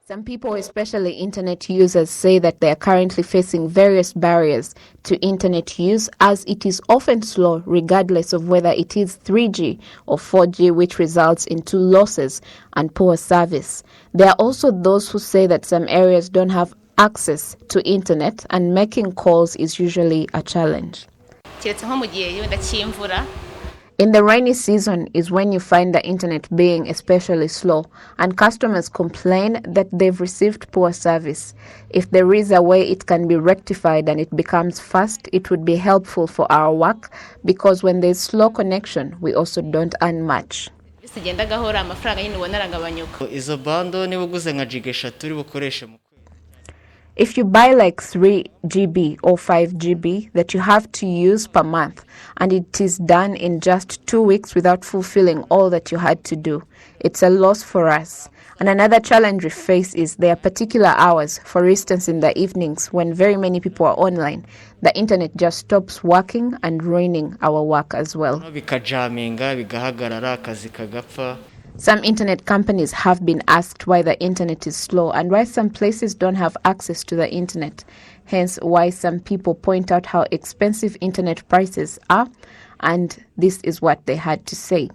Some people, especially internet users, say that they are currently facing various barriers to internet use as it is often slow regardless of whether it is 3G or 4G, which results into losses and poor service. There are also those who say that some areas don't have access to internet and making calls is usually a challenge. In the rainy season is when you find the internet being especially slow, and customers complain that they've received poor service. If there is a way it can be rectified and it becomes fast, it would be helpful for our work, because when there's slow connection, we also don't earn much. If you buy like 3 GB or 5 GB that you have to use per month, and it is done in just 2 weeks without fulfilling all that you had to do, it's a loss for us. And another challenge we face is there are particular hours, for instance in the evenings when very many people are online, the internet just stops working and ruining our work as well. Some internet companies have been asked why the internet is slow and why some places don't have access to the internet. Hence why some people point out how expensive internet prices are, and this is what they had to say.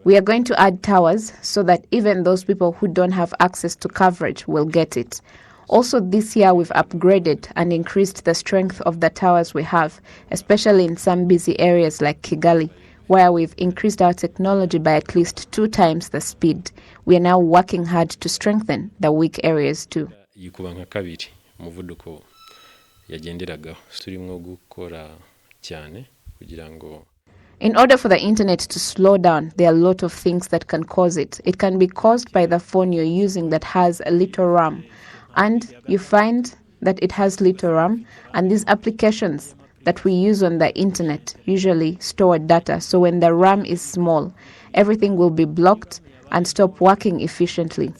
We are going to add towers so that even those people who don't have access to coverage will get it. Also this year we've upgraded and increased the strength of the towers we have, especially in some busy areas like Kigali, where we've increased our technology by at least 2 times the speed. We are now working hard to strengthen the weak areas too. In order for the internet to slow down, there are a lot of things that can cause it. It can be caused by the phone you're using that has a little RAM, and you find that it has little RAM, and these applications that we use on the internet usually store data, so when the RAM is small, everything will be blocked and stop working efficiently.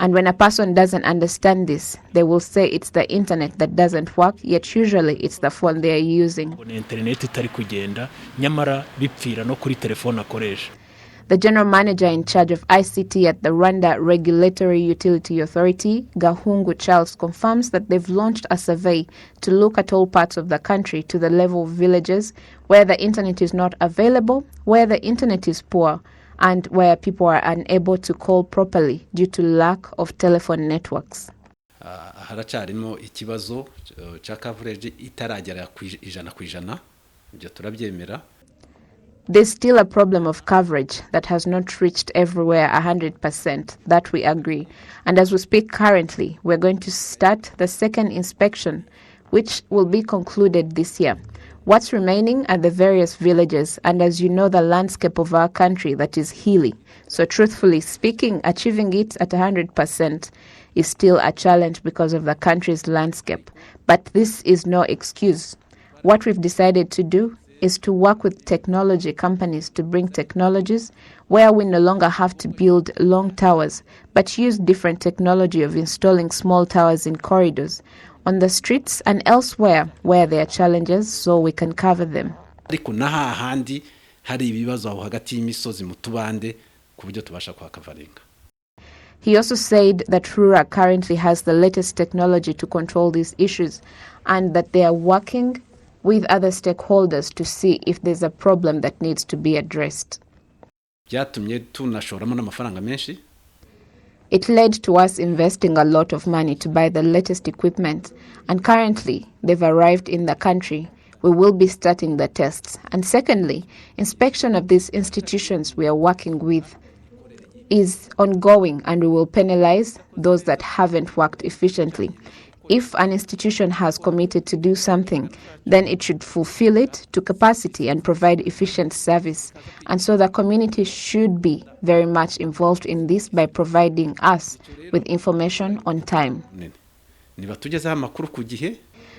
And when a person doesn't understand this, they will say it's the internet that doesn't work, yet usually it's the phone they are using. The general manager in charge of ICT at the Rwanda Regulatory Utility Authority, Gahungu Charles, confirms that they've launched a survey to look at all parts of the country to the level of villages where the internet is not available, where the internet is poor, and where people are unable to call properly due to lack of telephone networks. Haracyarimo ikibazo cha coverage itaragera ku 100%, ibyo turabyemera. There's still a problem of coverage that has not reached everywhere 100%, that we agree. And as we speak currently, we're going to start the second inspection, which will be concluded this year. What's remaining are the various villages, and as you know, the landscape of our country that is hilly. So truthfully speaking, achieving it at 100% is still a challenge because of the country's landscape. But this is no excuse. What we've decided to do is to work with technology companies to bring technologies where we no longer have to build long towers, but use different technology of installing small towers in corridors, on the streets and elsewhere where there are challenges, so we can cover them. He also said that RURA currently has the latest technology to control these issues, and that they are working with other stakeholders to see if there's a problem that needs to be addressed. It led to us investing a lot of money to buy the latest equipment, and currently they've arrived in the country. We will be starting the tests. And secondly, inspection of these institutions we are working with is ongoing, and we will penalize those that haven't worked efficiently. If an institution has committed to do something, then it should fulfill it to capacity and provide efficient service. And so the community should be very much involved in this by providing us with information on time.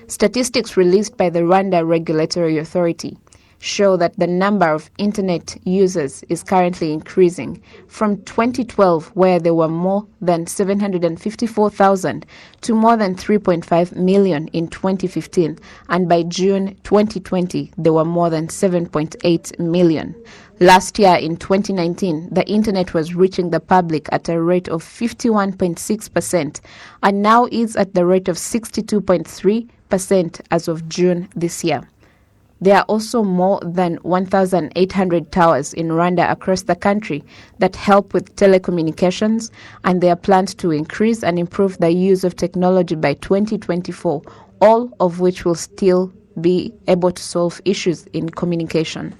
Statistics released by the Rwanda Regulatory Authority show that the number of internet users is currently increasing from 2012, where there were more than 754,000, to more than 3.5 million in 2015, and by June 2020 there were more than 7.8 million. Last year, in 2019, the internet was reaching the public at a rate of 51.6% and now is at the rate of 62.3% as of June this year. There are also more than 1,800 towers in Rwanda across the country that help with telecommunications, and they are planned to increase and improve the use of technology by 2024, all of which will still be able to solve issues in communication.